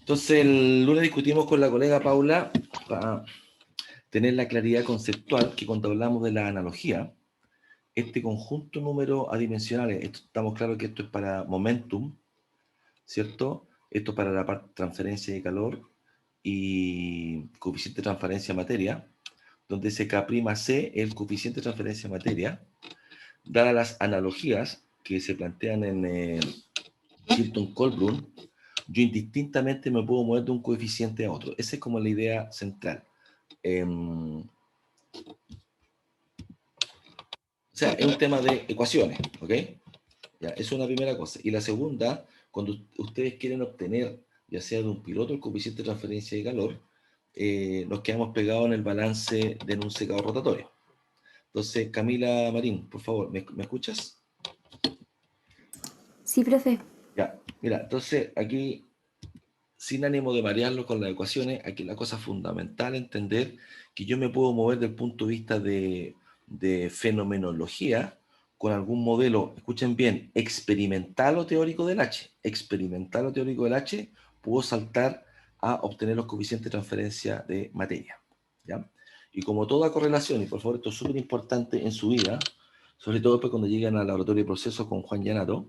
Entonces, el lunes discutimos con la colega Paula para tener la claridad conceptual que cuando hablamos de la analogía, este conjunto número adimensionales, estamos claros que esto es para momentum, ¿cierto? Esto es para la parte de transferencia de calor y coeficiente de transferencia de materia, donde ese K'C es el coeficiente de transferencia de materia, dadas las analogías que se plantean en Chilton-Colbrun, yo indistintamente me puedo mover de un coeficiente a otro. Esa es como la idea central. O sea, es un tema de ecuaciones, ¿ok? Ya, es una primera cosa. Y la segunda, cuando ustedes quieren obtener, ya sea de un piloto el coeficiente de transferencia de calor, nos quedamos pegados en el balance de un secador rotatorio. Entonces, Camila Marín, por favor, ¿me escuchas? Sí, profe. Ya, mira, entonces aquí, sin ánimo de marearlo con las ecuaciones, aquí la cosa fundamental es entender que yo me puedo mover desde el punto de vista de fenomenología con algún modelo, escuchen bien, experimental o teórico del H. Experimental o teórico del H, puedo saltar a obtener los coeficientes de transferencia de materia. ¿Ya? Y como toda correlación, y por favor esto es súper importante en su vida, sobre todo después cuando llegan al laboratorio de procesos con Juan Llanato,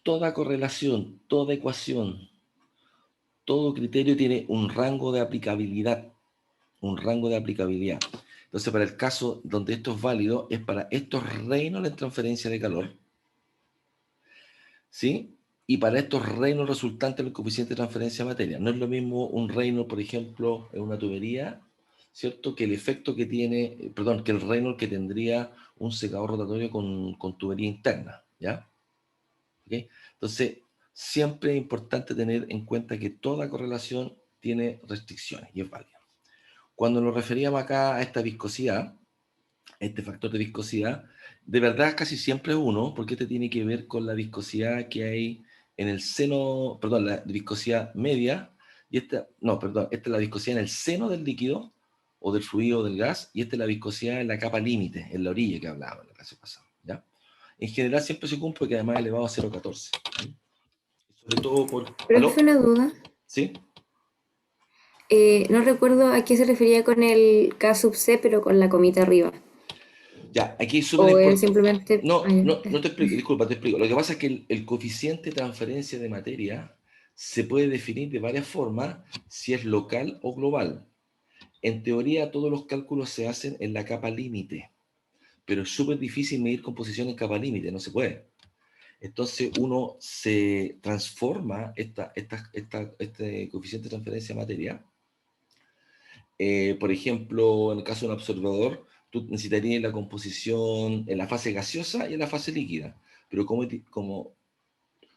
toda correlación, toda ecuación, todo criterio tiene un rango de aplicabilidad. Un rango de aplicabilidad. Entonces, para el caso donde esto es válido, es para estos reinos de transferencia de calor, ¿sí? Y para estos reinos resultantes del coeficiente de transferencia de materia. No es lo mismo un reino, por ejemplo, en una tubería, ¿cierto? Que el efecto que tiene, perdón, que el reino que tendría un secador rotatorio con tubería interna, ¿ya? ¿Okay? Entonces, siempre es importante tener en cuenta que toda correlación tiene restricciones y es válida. Cuando nos referíamos acá a esta viscosidad, este factor de viscosidad, de verdad casi siempre es uno, porque este tiene que ver con la viscosidad que hay en el seno, perdón, la viscosidad media, y esta, no, perdón, esta es la viscosidad en el seno del líquido, o del fluido o del gas, y esta es la viscosidad en la capa límite, en la orilla que hablábamos en la clase pasada, ¿ya? En general siempre se cumple, porque además es elevado a 0,14. Sobre todo por... Profe, ¿Aló? una duda. ¿Sí? No recuerdo a qué se refería con el K sub C, pero con la comita arriba. Ya, aquí es súper O él importante. simplemente... No, Ah, ya. no te explico, disculpa, te explico. Lo que pasa es que el coeficiente de transferencia de materia se puede definir de varias formas, si es local o global. En teoría, todos los cálculos se hacen en la capa límite, pero es súper difícil medir composición en capa límite, no se puede. Entonces, uno se transforma este coeficiente de transferencia de materia. Por ejemplo, en el caso de un absorbedor, tú necesitarías la composición en la fase gaseosa y en la fase líquida. Pero como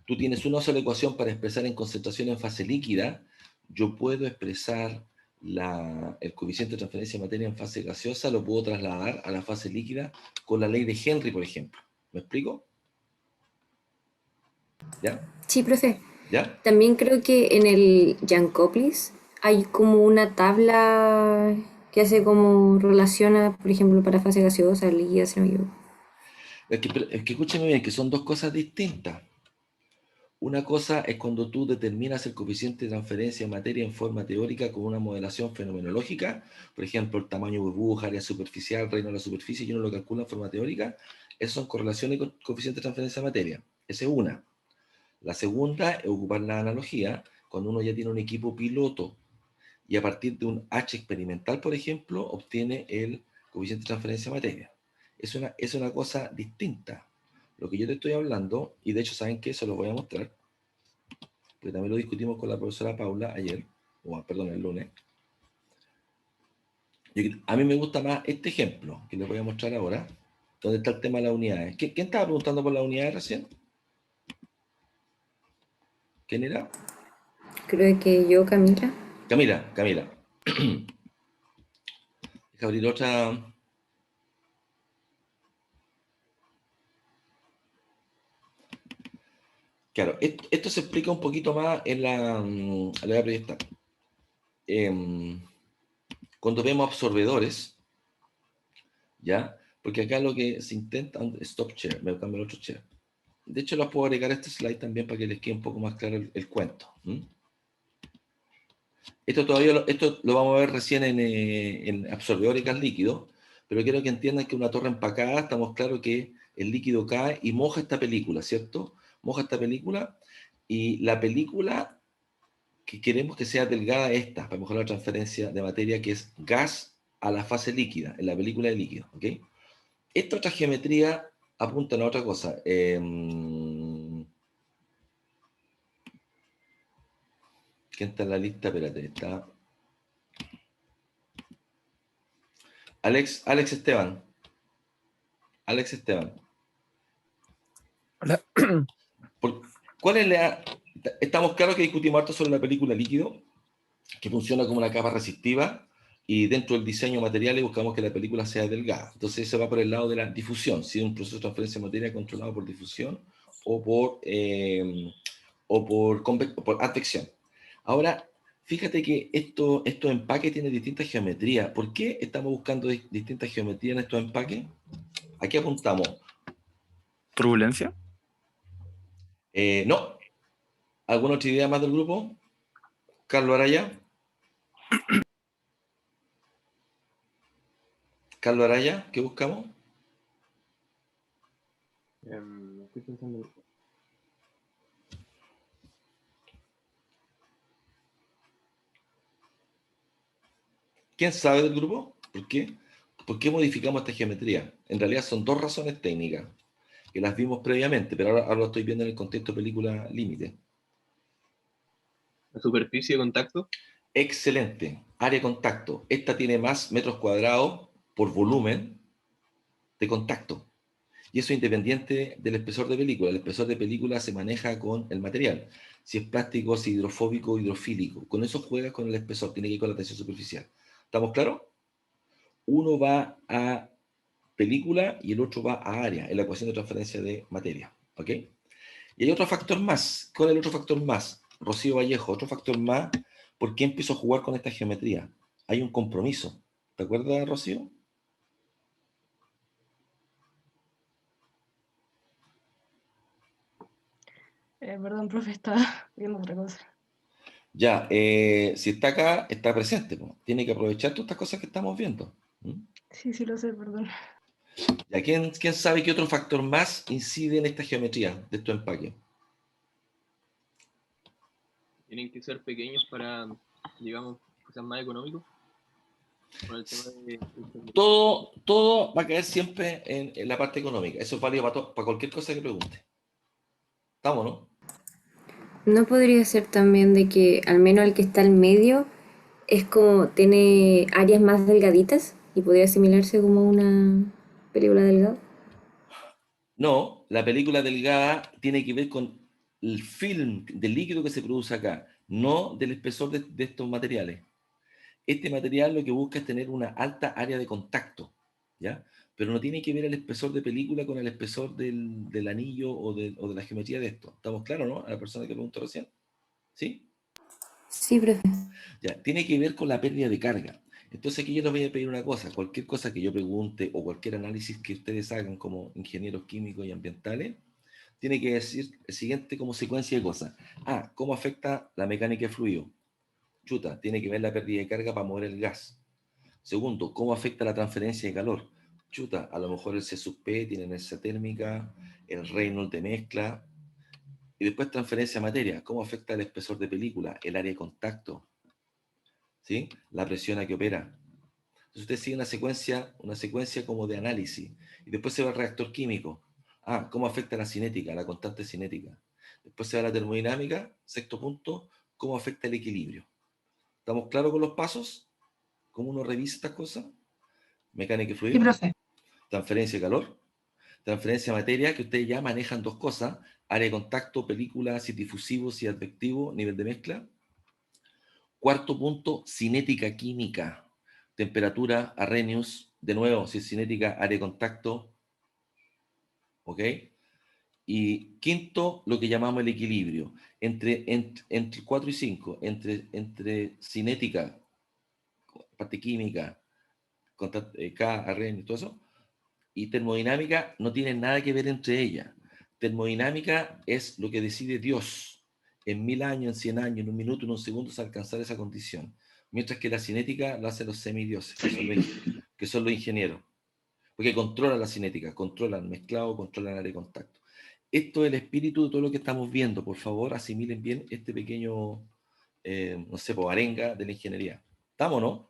tú tienes una sola ecuación para expresar en concentración en fase líquida, yo puedo expresar el coeficiente de transferencia de materia en fase gaseosa, lo puedo trasladar a la fase líquida con la ley de Henry, por ejemplo. ¿Me explico? ¿Ya? Sí, profe. ¿Ya? También creo que en el Jankoplis hay como una tabla que hace como relaciona, por ejemplo, para fase gaseosa, líquida, si no me equivoco. Es que escúcheme bien, que son dos cosas distintas. Una cosa es cuando tú determinas el coeficiente de transferencia de materia en forma teórica con una modelación fenomenológica, por ejemplo, el tamaño burbuja, área superficial, reino de la superficie, y uno lo calcula en forma teórica. Esas son correlaciones con coeficiente de transferencia de materia. Esa es una. La segunda es ocupar la analogía cuando uno ya tiene un equipo piloto y a partir de un H experimental, por ejemplo, obtiene el coeficiente de transferencia de materia. Es una cosa distinta. Lo que yo te estoy hablando, y de hecho, ¿saben qué? Se los voy a mostrar, porque también lo discutimos con la profesora Paula ayer, o perdón, el lunes. A mí me gusta más este ejemplo que les voy a mostrar ahora, donde está el tema de las unidades. ¿Quién estaba preguntando por las unidades recién? ¿Quién era? Creo que yo, Camila. Camila. Deja abrir otra. Claro, esto se explica un poquito más en la voy a proyectar. Cuando vemos absorbedores, ¿ya? Porque acá lo que se intenta... Stop share, me cambio el otro share. de hecho, las puedo agregar a este slide también para que les quede un poco más claro el cuento. Esto lo vamos a ver recién en absorbedor y gas líquido, pero quiero que entiendan que una torre empacada, estamos claros que el líquido cae y moja esta película, ¿cierto? Moja esta película y la película que queremos que sea delgada esta, para mejorar la transferencia de materia, que es gas a la fase líquida, en la película de líquido, ¿ok? Esta otra geometría apunta a otra cosa. ¿Quién está en la lista? Espérate, está Alex Esteban. Alex Esteban. Hola. ¿Cuál es la...? Estamos claros que discutimos harto sobre la película líquido, que funciona como una capa resistiva, y dentro del diseño material buscamos que la película sea delgada. Entonces eso va por el lado de la difusión, si es un proceso de transferencia de materia controlado por difusión o por advección. Ahora, fíjate que estos empaques tienen distintas geometrías. ¿Por qué estamos buscando distintas geometrías en estos empaques? Aquí apuntamos. ¿Turbulencia? No. ¿Alguna otra idea más del grupo? Carlos Araya. Carlos Araya, ¿qué buscamos? Estoy pensando. ¿Quién sabe del grupo? ¿Por qué? ¿Por qué modificamos esta geometría? En realidad son dos razones técnicas, que las vimos previamente, pero ahora lo estoy viendo en el contexto de película límite. La superficie de contacto. Excelente. Área de contacto. Esta tiene más metros cuadrados por volumen de contacto. Y eso independiente del espesor de película. El espesor de película se maneja con el material. Si es plástico, si es hidrofóbico o hidrofílico. Con eso juegas con el espesor. Tiene que ir con la tensión superficial. ¿Estamos claros? Uno va a película y el otro va a área, en la ecuación de transferencia de materia. ¿Ok? Y hay otro factor más. ¿Cuál es el otro factor más? Rocío Vallejo, otro factor más. ¿Por qué empiezo a jugar con esta geometría? Hay un compromiso. ¿Te acuerdas, Rocío? Perdón, profe, estaba viendo otra cosa. Ya, si está acá, está presente. Po. Tiene que aprovechar todas estas cosas que estamos viendo. Sí, sí lo sé, perdón. ¿Ya quién sabe qué otro factor más incide en esta geometría de estos empaques? Tienen que ser pequeños para, digamos, que sean más económicos. Con el tema de. Todo va a caer siempre en la parte económica. Eso es válido para cualquier cosa que pregunte. ¿Estamos, no? ¿No podría ser también de que al menos el que está al medio es como tiene áreas más delgaditas y podría asimilarse como una película delgada? No, la película delgada tiene que ver con el film del líquido que se produce acá, no del espesor de estos materiales. Este material lo que busca es tener una alta área de contacto, ¿ya? Pero no tiene que ver el espesor de película con el espesor del anillo o de la geometría de esto. ¿Estamos claros, no? A la persona que preguntó recién. ¿Sí? Sí, profe. Ya, tiene que ver con la pérdida de carga. Entonces aquí yo les voy a pedir una cosa, cualquier cosa que yo pregunte o cualquier análisis que ustedes hagan como ingenieros químicos y ambientales, tiene que decir el siguiente como secuencia de cosas. Ah, ¿cómo afecta la mecánica de fluido? Chuta, tiene que ver la pérdida de carga para mover el gas. Segundo, ¿cómo afecta la transferencia de calor? Chuta, a lo mejor el C sub P tiene inercia térmica, el Reynolds de mezcla, y después transferencia de materia. ¿Cómo afecta el espesor de película, el área de contacto? ¿Sí? La presión a que opera. Entonces usted sigue una secuencia como de análisis. Y después se va al reactor químico. Ah, ¿cómo afecta la cinética, la constante cinética? Después se va a la termodinámica. Sexto punto, ¿cómo afecta el equilibrio? ¿Estamos claros con los pasos? ¿Cómo uno revisa estas cosas? Mecánica y Sí, fluido. profe. Transferencia de calor. Transferencia de materia, que ustedes ya manejan dos cosas. Área de contacto, película, si es difusivo, si es advectivo, nivel de mezcla. Cuarto punto, cinética química. Temperatura, Arrhenius, de nuevo, si es cinética, área de contacto, ¿ok? Y quinto, lo que llamamos el equilibrio, entre 4 y 5, entre cinética, parte química, K, Arrhenius, todo eso, y termodinámica, no tienen nada que ver entre ellas. Termodinámica es lo que decide Dios. En 1000 años, en 100 años, en un minuto, en un segundo, es alcanzar esa condición. Mientras que la cinética la hacen los semidioses, que son los ingenieros. Porque controlan la cinética, controlan el mezclado, controlan el área de contacto. Esto es el espíritu de todo lo que estamos viendo. Por favor, asimilen bien este pequeño, no sé, arenga de la ingeniería. ¿Estamos, no?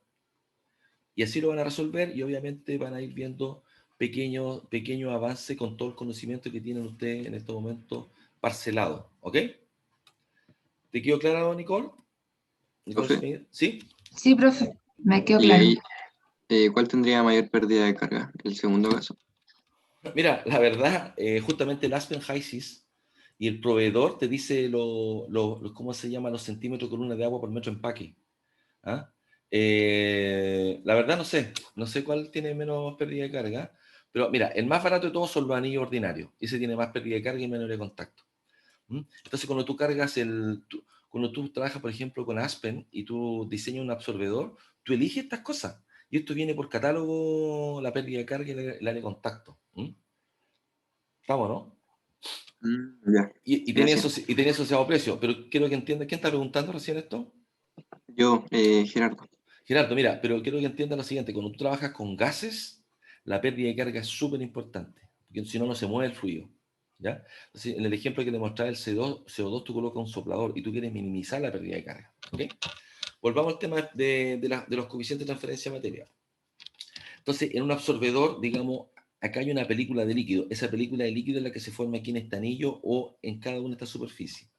Y así lo van a resolver y obviamente van a ir viendo pequeños avances con todo el conocimiento que tienen ustedes en este momento parcelado. ¿Ok? ¿Te quedó claro, Nicole? ¿Profe? ¿Sí? Sí, profe, me quedó Y claro. ahí, ¿cuál tendría mayor pérdida de carga? El segundo caso. Mira, la verdad, justamente el Aspen HYSYS y el proveedor te dice ¿cómo se llama? Los centímetros columna de agua por metro empaque. ¿Ah? La verdad no sé cuál tiene menos pérdida de carga, pero mira, el más barato de todos son los anillos ordinarios. Ese tiene más pérdida de carga y menos de contacto. Entonces, cuando tú cargas cuando tú trabajas, por ejemplo, con Aspen y tú diseñas un absorbedor, tú eliges estas cosas. Y esto viene por catálogo, la pérdida de carga y el área de contacto. ¿Estamos, no? Ya, Y gracias. tenía asociado precio, pero quiero que entiendas, ¿quién está preguntando recién esto? Yo, Gerardo. Gerardo, mira, pero quiero que entiendas lo siguiente, cuando tú trabajas con gases, la pérdida de carga es súper importante, porque si no, no se mueve el fluido, ¿ya? Entonces, en el ejemplo que te mostraba el CO2, tú colocas un soplador y tú quieres minimizar la pérdida de carga, ¿ok? Volvamos al tema de los coeficientes de transferencia de materia. Entonces, en un absorbedor, digamos, acá hay una película de líquido. Esa película de líquido es la que se forma aquí en este anillo o en cada una de estas superficies.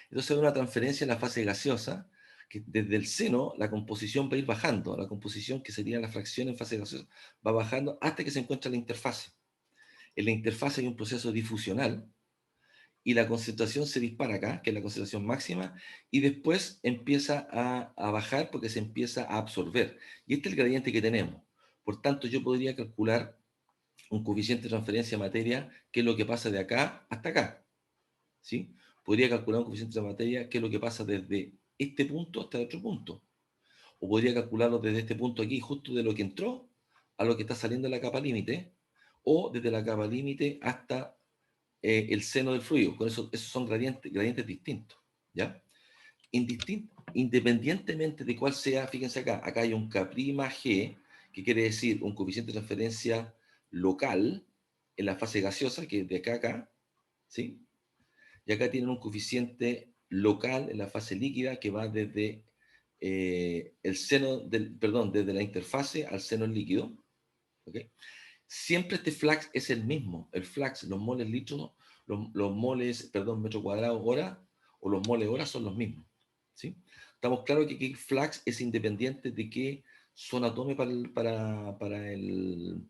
Entonces, hay una transferencia en la fase gaseosa, que desde el seno la composición va a ir bajando. La composición, que sería la fracción en fase gaseosa, va bajando hasta que se encuentra la interfase. En la interfase hay un proceso difusional y la concentración se dispara acá, que es la concentración máxima, y después empieza a bajar porque se empieza a absorber. Y este es el gradiente que tenemos. Por tanto, yo podría calcular un coeficiente de transferencia de materia, que es lo que pasa de acá hasta acá. ¿Sí? Podría calcular un coeficiente de materia, que es lo que pasa desde este punto hasta el otro punto. O podría calcularlo desde este punto aquí, justo de lo que entró a lo que está saliendo de la capa límite, o desde la capa límite hasta el seno del fluido. Con eso, esos son gradientes distintos. ¿Ya? Independientemente de cuál sea, fíjense acá hay un K'(G), que quiere decir un coeficiente de transferencia local en la fase gaseosa, que es de acá a acá, ¿sí? Y acá tienen un coeficiente local en la fase líquida que va desde el seno desde la interfase al seno líquido, ¿ok? Siempre este flux es el mismo. El flux, los moles litros, los moles, perdón, metro cuadrado hora, o los moles hora son los mismos, ¿sí? Estamos claros que aquí flux es independiente de qué zona tome para el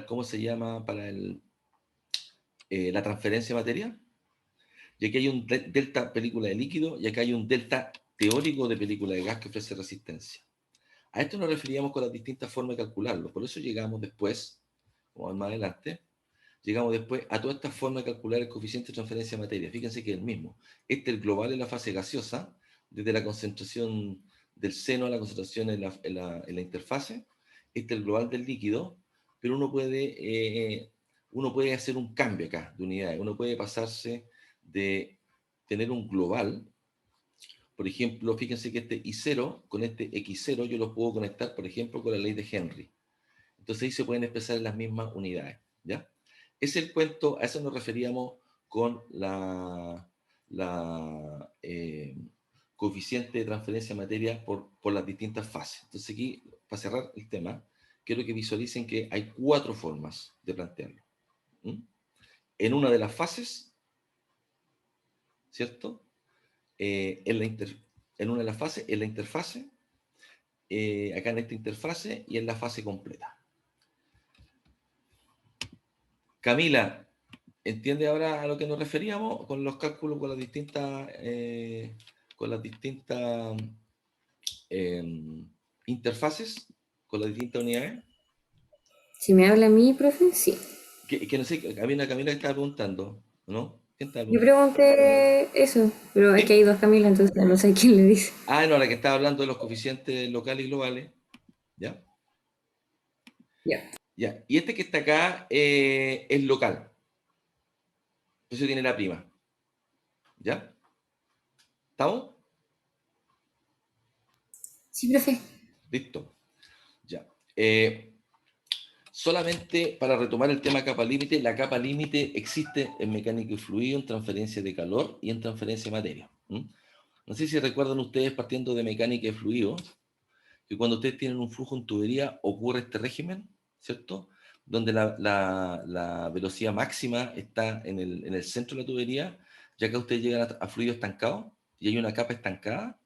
¿cómo se llama? La transferencia de materia. Y aquí hay un delta película de líquido y acá hay un delta teórico de película de gas que ofrece resistencia. A esto nos referíamos con las distintas formas de calcularlo. Por eso llegamos después, como más adelante, llegamos después a todas estas formas de calcular el coeficiente de transferencia de materia. Fíjense que es el mismo. Este es el global en la fase gaseosa, desde la concentración del seno a la concentración en la interfase. Este es el global del líquido, pero uno puede hacer un cambio acá de unidades. Uno puede pasarse de tener un global. Por ejemplo, fíjense que este I0 con este X0 yo los puedo conectar, por ejemplo, con la ley de Henry. Entonces ahí se pueden expresar en las mismas unidades, ¿ya? Es el cuento, a eso nos referíamos con coeficiente de transferencia de materia por las distintas fases. Entonces aquí, para cerrar el tema, quiero que visualicen que hay 4 formas de plantearlo. En una de las fases, ¿cierto? En una de las fases, en la interfase, acá en esta interfase y en la fase completa. Camila, ¿entiende ahora a lo que nos referíamos con los cálculos con las distintas interfaces, con las distintas unidades? Si me habla a mí, profe, sí. Que no sé, había una Camila que estaba preguntando, ¿no? ¿Quién estaba Yo preguntando? pregunté eso, pero es que ¿Sí? hay dos Camilas, entonces no sé quién le dice. Ah, no, la que estaba hablando de los coeficientes locales y globales. ¿Ya? Ya. Ya. Y este que está acá es local. Eso tiene la prima. ¿Ya? ¿Estamos? Sí, profe. Listo. Ya. Solamente para retomar el tema capa límite, la capa límite existe en mecánica y fluido, en transferencia de calor y en transferencia de materia. No sé si recuerdan ustedes, partiendo de mecánica y fluido, que cuando ustedes tienen un flujo en tubería ocurre este régimen, ¿cierto? Donde la velocidad máxima está en el centro de la tubería, ya que ustedes llegan a fluido estancado y hay una capa estancada.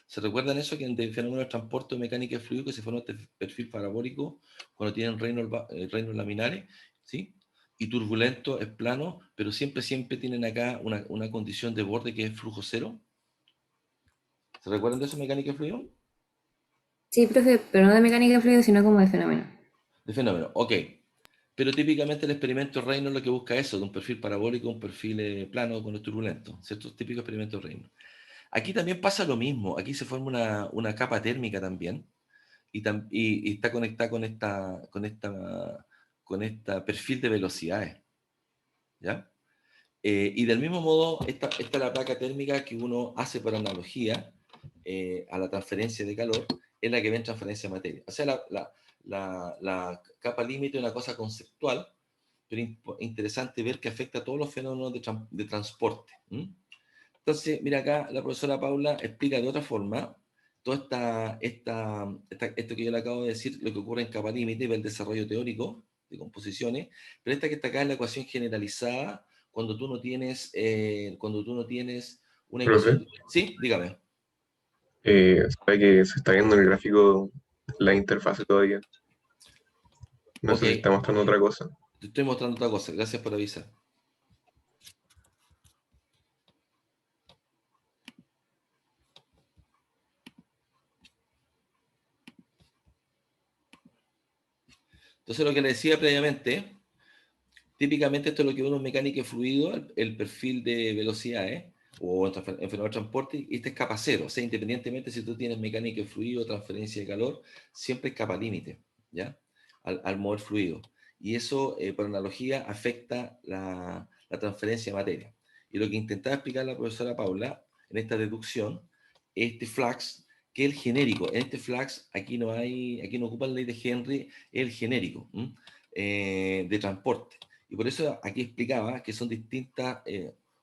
¿Se recuerdan eso que en el fenómeno de transporte de mecánica y fluido que se forma este perfil parabólico cuando tienen reinos laminares? ¿Sí? Y turbulento es plano, pero siempre tienen acá una condición de borde que es flujo cero. ¿Se recuerdan de eso, mecánica y fluido? Sí, profe, pero no de mecánica de fluido, sino como de fenómeno. De fenómeno, ok. Pero típicamente el experimento Reynolds lo que busca eso, de un perfil parabólico, un perfil plano con el turbulento, ¿cierto? Típico experimento Reynolds. Aquí también pasa lo mismo, aquí se forma una capa térmica también, y está conectada con esta perfil de velocidades, ¿ya? Y del mismo modo, esta es la placa térmica que uno hace por analogía a la transferencia de calor, es la que ve en transferencia de materia. O sea, la capa límite es una cosa conceptual, pero interesante ver que afecta a todos los fenómenos de transporte. Entonces, mira acá, la profesora Paula explica de otra forma todo esto que yo le acabo de decir, lo que ocurre en capa límite, ve el desarrollo teórico de composiciones, pero esta que está acá es la ecuación generalizada cuando tú no tienes una Profe, ecuación. Sí, dígame. sabe que se está viendo en el gráfico la interfase todavía. No Ok, sé si está mostrando otra cosa. te estoy mostrando otra cosa, gracias por avisar. Entonces, lo que le decía previamente, típicamente esto es lo que uno en mecánica y fluido, el perfil de velocidades, o en fenómeno de transporte, y este es capa cero. O sea, independientemente si tú tienes mecánica y fluido, transferencia de calor, siempre es capa límite, ¿ya? Al mover fluido. Y eso, por analogía, afecta la transferencia de materia. Y lo que intentaba explicar la profesora Paula en esta deducción, este flux, que es el genérico. En este flux, aquí no ocupa la ley de Henry, es el genérico de transporte. Y por eso aquí explicaba que son distintas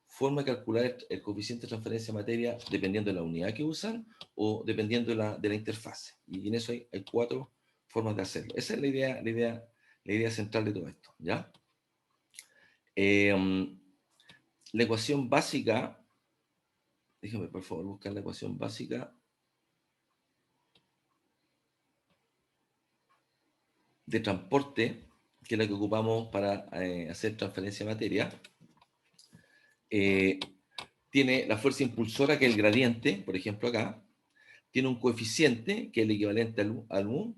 formas de calcular el coeficiente de transferencia de materia dependiendo de la unidad que usan o dependiendo de la interfase. Y en eso hay 4 formas de hacerlo. Esa es la idea central de todo esto, ¿ya? La ecuación básica, déjame por favor buscar la ecuación básica de transporte, que es la que ocupamos para hacer transferencia de materia. Tiene la fuerza impulsora, que es el gradiente, por ejemplo acá, tiene un coeficiente, que es el equivalente al mu,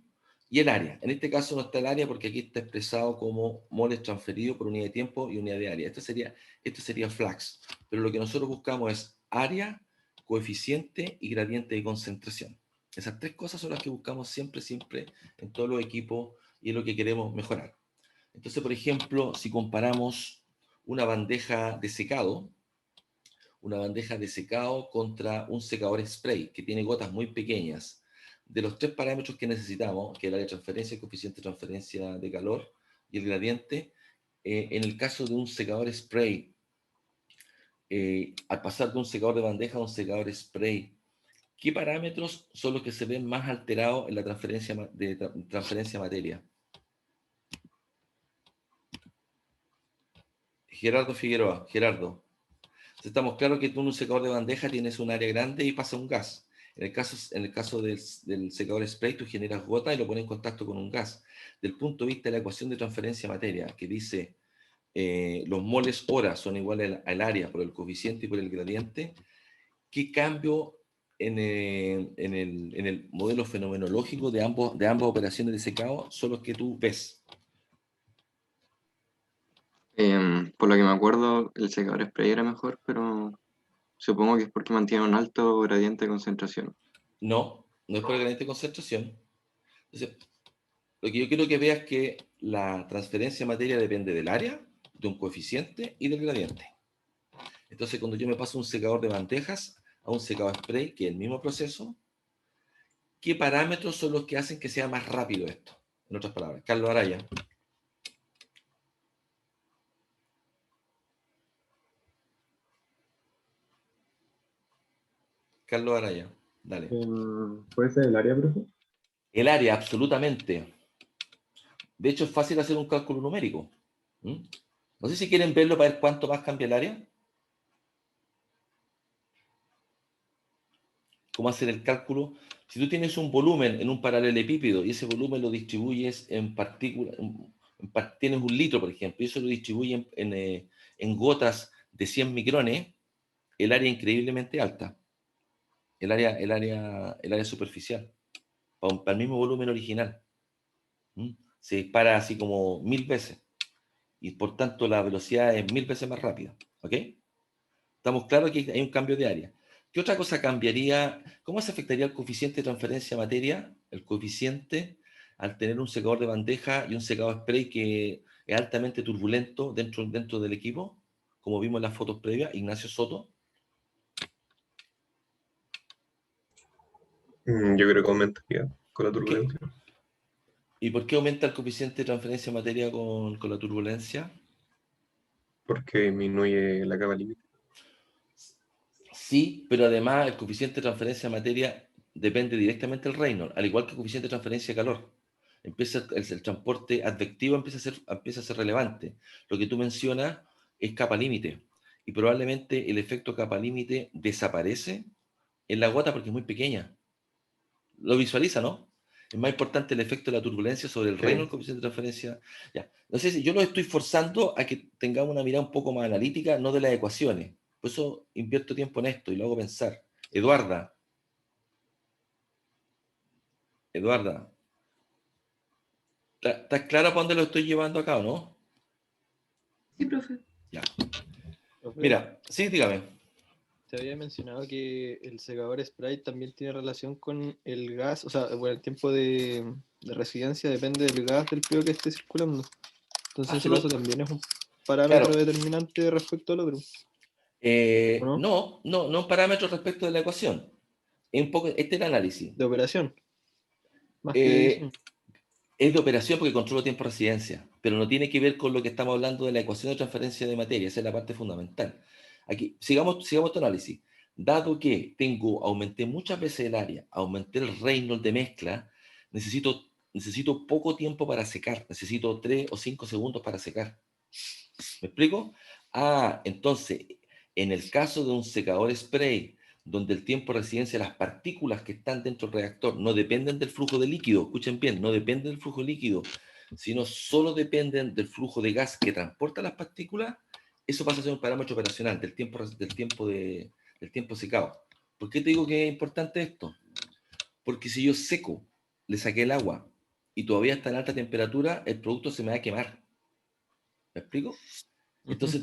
y el área. En este caso no está el área porque aquí está expresado como moles transferidos por unidad de tiempo y unidad de área. Esto sería flux, pero lo que nosotros buscamos es área, coeficiente y gradiente de concentración. Esas 3 cosas son las que buscamos siempre en todos los equipos y es lo que queremos mejorar. Entonces, por ejemplo, si comparamos una bandeja de secado contra un secador spray que tiene gotas muy pequeñas. De los 3 parámetros que necesitamos, que es la de transferencia, el coeficiente de transferencia de calor y el gradiente, en el caso de un secador spray, al pasar de un secador de bandeja a un secador spray, ¿qué parámetros son los que se ven más alterados en la transferencia de materia? Gerardo Figueroa, Gerardo. Estamos claros que tú en un secador de bandeja tienes un área grande y pasa un gas. En el caso del secador spray, tú generas gota y lo pones en contacto con un gas. Del punto de vista de la ecuación de transferencia de materia, que dice los moles hora son iguales al área por el coeficiente y por el gradiente, ¿qué cambio en el modelo fenomenológico de ambas operaciones de secado son los que tú ves? Por lo que me acuerdo, el secador spray era mejor, pero supongo que es porque mantiene un alto gradiente de concentración. No, no es por el gradiente de concentración. Entonces, lo que yo quiero que veas es que la transferencia de materia depende del área, de un coeficiente y del gradiente. Entonces, cuando yo me paso un secador de bandejas a un secador spray, que es el mismo proceso, ¿qué parámetros son los que hacen que sea más rápido esto? En otras palabras, Carlos Araya. Carlos Araya, dale. ¿Puede ser el área, profe? El área, absolutamente. De hecho, es fácil hacer un cálculo numérico. ¿Mm? No sé si quieren verlo para ver cuánto más cambia el área. ¿Cómo hacer el cálculo? Si tú tienes un volumen en un paralelepípedo y ese volumen lo distribuyes en partículas, tienes un litro, por ejemplo, y eso lo distribuyen en gotas de 100 micrones, el área es increíblemente alta. El área superficial, para el mismo volumen original. ¿Mm? Se dispara así como 1000 veces. Y por tanto la velocidad es 1000 veces más rápida. ¿Ok? Estamos claros que hay un cambio de área. ¿Qué otra cosa cambiaría? ¿Cómo se afectaría el coeficiente de transferencia de materia? El coeficiente al tener un secador de bandeja y un secador spray que es altamente turbulento dentro del equipo, como vimos en las fotos previas, Ignacio Soto. Yo creo que aumentaría con la ¿Por qué? turbulencia. ¿Y por qué aumenta el coeficiente de transferencia de materia con la turbulencia? Porque disminuye la capa límite. Sí, pero además el coeficiente de transferencia de materia depende directamente del Reynolds, al igual que el coeficiente de transferencia de calor. Empieza el transporte advectivo empieza a ser relevante. Lo que tú mencionas es capa límite. Y probablemente el efecto capa límite desaparece en la gota porque es muy pequeña. Lo visualiza, ¿no? Es más importante el efecto de la turbulencia sobre el Sí. Reynolds, coeficiente de transferencia. Ya. No sé si yo lo estoy forzando a que tengamos una mirada un poco más analítica, no de las ecuaciones. Por eso invierto tiempo en esto y lo hago pensar. Eduarda, ¿estás clara para dónde lo estoy llevando acá o no? Sí, profe. Ya. Profe, Mira, sí, dígame. te había mencionado que el secador spray también tiene relación con el gas, o sea, bueno, el tiempo de residencia depende del gas del fluido que esté circulando. Entonces, en ese caso también es un parámetro Claro. determinante respecto al otro, ¿o no? No un parámetro respecto de la ecuación. Es un poco, este es el análisis. De operación, más que de Eh, diseño. es de operación porque controlo tiempo de residencia, pero no tiene que ver con lo que estamos hablando de la ecuación de transferencia de materia, esa es la parte fundamental. Aquí, sigamos tu análisis. Dado que aumenté muchas veces el área, aumenté el Reynolds de mezcla, necesito poco tiempo para secar, necesito 3 o 5 segundos para secar. ¿Me explico? Entonces, en el caso de un secador spray, donde el tiempo de residencia de las partículas que están dentro del reactor no dependen del flujo de líquido, escuchen bien, no dependen del flujo líquido, sino solo dependen del flujo de gas que transporta las partículas, eso pasa a ser un parámetro operacional del tiempo secado. ¿Por qué te digo que es importante esto? Porque si yo seco, le saqué el agua y todavía está en alta temperatura, el producto se me va a quemar. ¿Me explico? Entonces,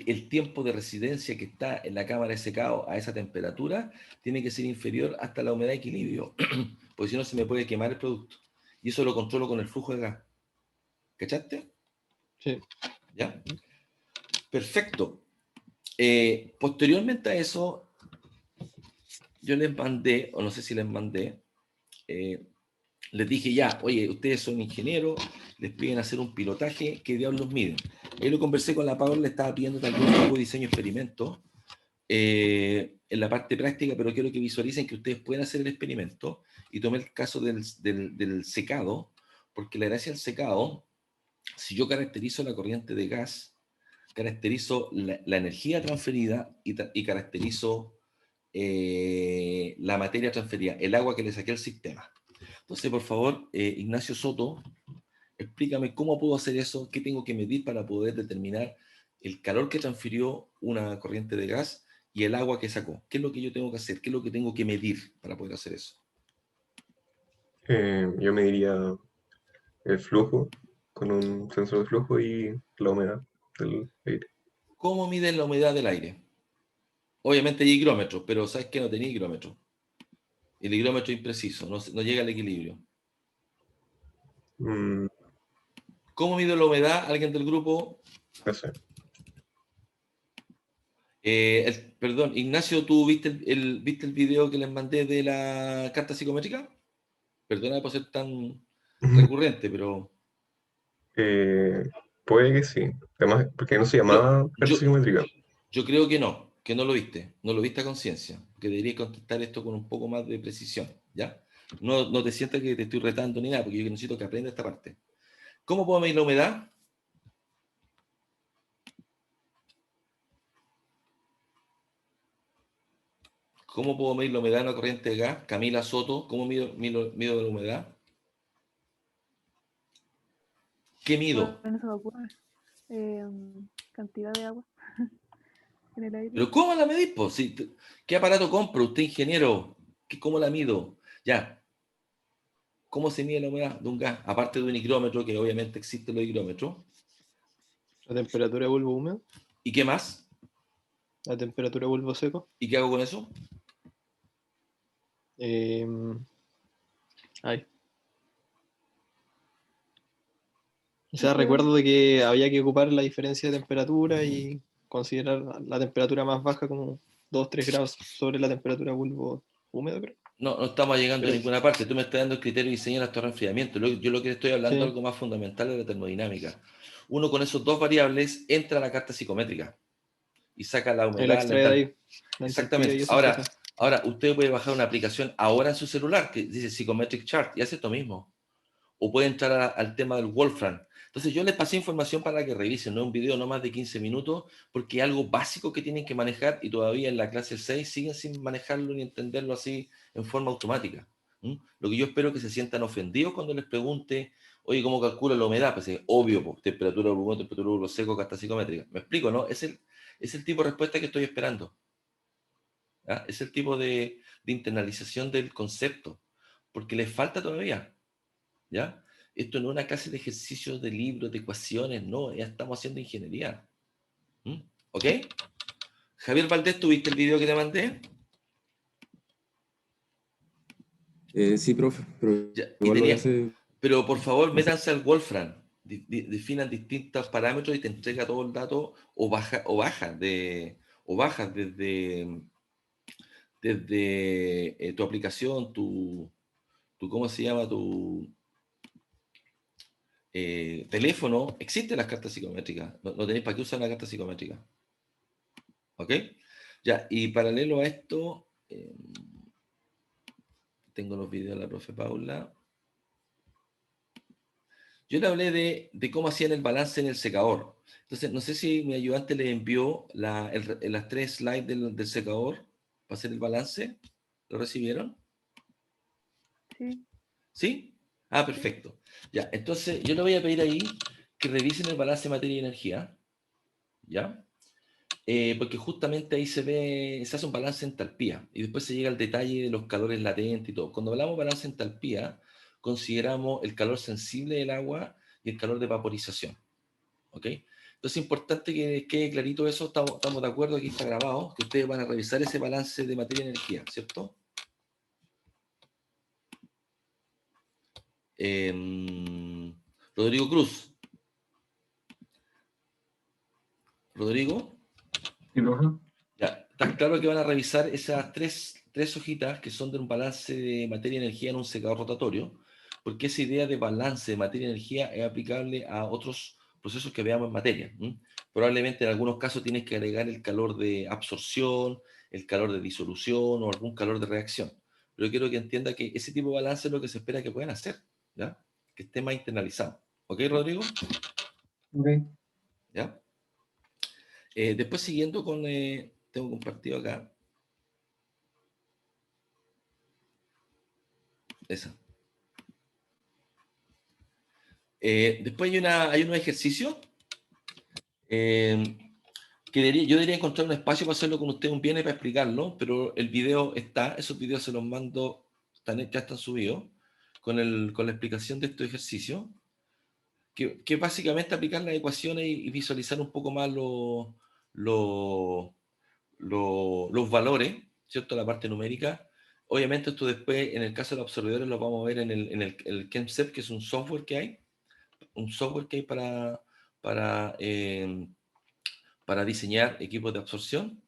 el tiempo de residencia que está en la cámara de secado a esa temperatura tiene que ser inferior hasta la humedad de equilibrio, porque si no se me puede quemar el producto. Y eso lo controlo con el flujo de gas. ¿Cachaste? Sí. ¿Ya? Perfecto. Posteriormente a eso, yo les mandé, o no sé si les mandé, les dije ya, oye, ustedes son ingenieros, les piden hacer un pilotaje, ¿qué diablos miden? Ahí lo conversé con la Paola, le estaba pidiendo también un poco de diseño experimento en la parte práctica, pero quiero que visualicen que ustedes pueden hacer el experimento y tomé el caso del secado, porque la gracia del secado, si yo caracterizo la corriente de gas, caracterizo la energía transferida y caracterizo la materia transferida, el agua que le saqué al sistema. Entonces, por favor, Ignacio Soto, explícame cómo puedo hacer eso, qué tengo que medir para poder determinar el calor que transfirió una corriente de gas y el agua que sacó. ¿Qué es lo que yo tengo que hacer? ¿Qué es lo que tengo que medir para poder hacer eso? Yo mediría el flujo con un sensor de flujo y la humedad del aire. ¿Cómo miden la humedad del aire? Obviamente hay higrómetros, pero ¿sabes qué? No tenía higrómetro. El higrómetro es impreciso, no llega al equilibrio. Mm, ¿Cómo mide la humedad? ¿Alguien del grupo? no sé. Perdón, Ignacio, ¿tú viste viste el video que les mandé de la carta psicométrica? Perdona por ser tan recurrente, pero Eh, puede que sí. Además, porque no se yo, llamaba carta yo, psicométrica. yo creo que no lo viste a conciencia, que deberías contestar esto con un poco más de precisión, ¿ya? No te sientas que te estoy retando ni nada, porque yo necesito que aprendas esta parte. ¿Cómo puedo medir la humedad? ¿Cómo puedo medir la humedad en una corriente de gas? Camila Soto, ¿cómo mido la humedad? ¿Qué mido? Bueno, se me ocurre. Cantidad de agua en el aire. ¿Pero cómo la medís, po? ¿Qué aparato compro? Usted, ingeniero, ¿cómo la mido? Ya, ¿cómo se mide la humedad de un gas? Aparte de un higrómetro, que obviamente existen los higrómetros. La temperatura de bulbo húmedo, ¿Y qué más? la temperatura de bulbo seco. ¿Y qué hago con eso? Ay. O sea, recuerdo de que había que ocupar la diferencia de temperatura y considerar la temperatura más baja como 2-3 grados sobre la temperatura de bulbo húmedo, creo. No estamos llegando a Pero, ninguna parte. Tú me estás dando el criterio de diseño de las torres de enfriamiento. Yo lo que estoy hablando es sí, algo más fundamental de la termodinámica. Uno con esos dos variables entra a la carta psicométrica y saca la él la humedad, la extrae de entalpía. ahí, la entropía y Exactamente. esas cosas. Ahora, usted puede bajar una aplicación ahora en su celular que dice Psychometric Chart y hace esto mismo. O puede entrar al tema del Wolfram. Entonces yo les pasé información para que revisen, no un video no más de 15 minutos, porque es algo básico que tienen que manejar y todavía en la clase 6 siguen sin manejarlo ni entenderlo así en forma automática. Lo que yo espero es que se sientan ofendidos cuando les pregunte, oye, ¿cómo calcula la humedad? Pues es obvio, pues, temperatura del bulbo, temperatura del bulbo seco, carta psicométrica. ¿Me explico, no? Es el tipo de respuesta que estoy esperando. ¿Ya? Es el tipo de internalización del concepto, porque les falta todavía. ¿Ya? Esto no es una clase de ejercicios de libros, de ecuaciones, no, ya estamos haciendo ingeniería. ¿Ok? Javier Valdés, ¿tuviste el video que te mandé? Sí, profe, pero Ya, igual lo voy a hacer pero por favor, más. métanse al Wolfram, definan distintos parámetros y te entrega todo el dato o bajas desde tu aplicación, ¿cómo se llama? Tu teléfono, existen las cartas psicométricas. No tenéis para qué usar una carta psicométrica. ¿Ok? Ya, y paralelo a esto, tengo los videos de la profe Paula. Yo le hablé de cómo hacían el balance en el secador. Entonces, no sé si mi ayudante le envió las 3 slides del secador para hacer el balance. ¿Lo recibieron? Sí. ¿Sí? Ah, perfecto. Ya, entonces yo le voy a pedir ahí que revisen el balance de materia y energía. ¿Ya? Porque justamente ahí se hace un balance de entalpía y después se llega al detalle de los calores latentes y todo. Cuando hablamos de balance de entalpía, consideramos el calor sensible del agua y el calor de vaporización. ¿Ok? Entonces es importante que quede clarito eso, estamos de acuerdo, aquí está grabado, que ustedes van a revisar ese balance de materia y energía, ¿cierto? Rodrigo Cruz. Rodrigo. Sí, profe. Ya, está claro que van a revisar esas tres hojitas que son de un balance de materia y energía en un secador rotatorio, porque esa idea de balance de materia y energía es aplicable a otros procesos que veamos en materia. Probablemente en algunos casos tienes que agregar el calor de absorción, el calor de disolución o algún calor de reacción. Pero quiero que entienda que ese tipo de balance es lo que se espera que puedan hacer, ¿ya? Que esté más internalizado. ¿Ok, Rodrigo? Ok. ¿Ya? Después siguiendo con... tengo compartido acá. Esa. Después hay unos ejercicios yo debería encontrar un espacio para hacerlo con usted un viernes para explicarlo, pero el video está, esos videos se los mando, ya están subidos, con la explicación de estos ejercicios, que es básicamente aplicar las ecuaciones y visualizar un poco más los valores, ¿cierto? La parte numérica. Obviamente esto después, en el caso de los absorbedores, lo vamos a ver en el ChemSep, que es un software que hay, para diseñar equipos de absorción,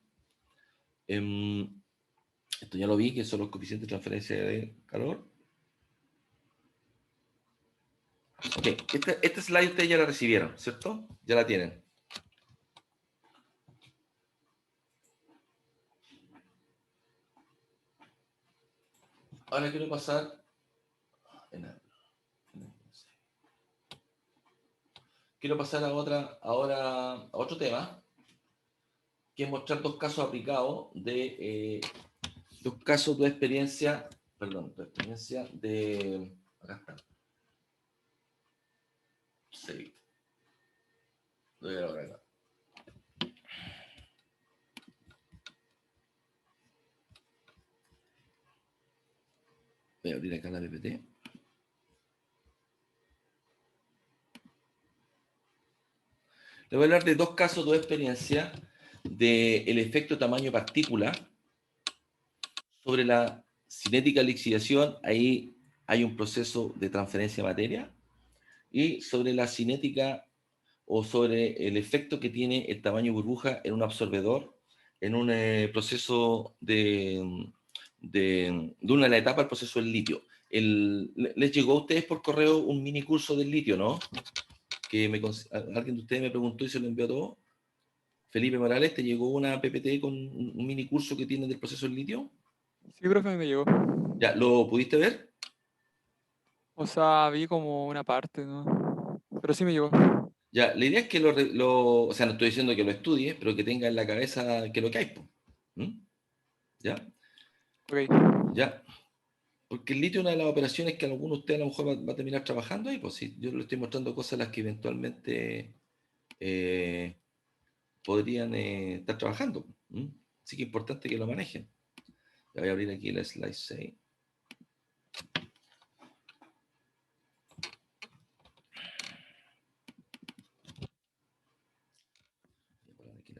Esto ya lo vi, que son los coeficientes de transferencia de calor. Ok, esta slide ustedes ya la recibieron, ¿cierto? Ya la tienen. Ahora quiero pasar... Quiero pasar ahora a otro tema, que es mostrar dos casos aplicados de... dos casos de experiencia... Perdón, de experiencia de... Acá está. Sí. Lo voy a grabar acá. Voy a abrir acá la PPT. Le voy a hablar de dos casos de experiencia del efecto tamaño partícula sobre la cinética lixiviación. Ahí hay un proceso de transferencia de materia. Y sobre la cinética o sobre el efecto que tiene el tamaño burbuja en un absorbedor, en un proceso de una de las etapas del proceso del litio. Les llegó a ustedes por correo un mini curso del litio, ¿no? Que alguien de ustedes me preguntó y se lo envió a todos. Felipe Morales, ¿te llegó una PPT con un mini curso que tiene del proceso del litio? Sí, profe, me llegó. ¿Ya lo pudiste ver? O sea, vi como una parte, ¿no? Pero sí me llegó. Ya, la idea es que o sea, no estoy diciendo que lo estudies, pero que tenga en la cabeza que lo que hay. ¿Mm? ¿Ya? Ok. ¿Ya? Porque el litio es una de las operaciones que alguno de ustedes a lo mejor va a terminar trabajando ahí, pues sí, yo le estoy mostrando cosas las que eventualmente podrían estar trabajando. ¿Mm? Así que es importante que lo manejen. Ya voy a abrir aquí la slide 6. Voy a poner aquí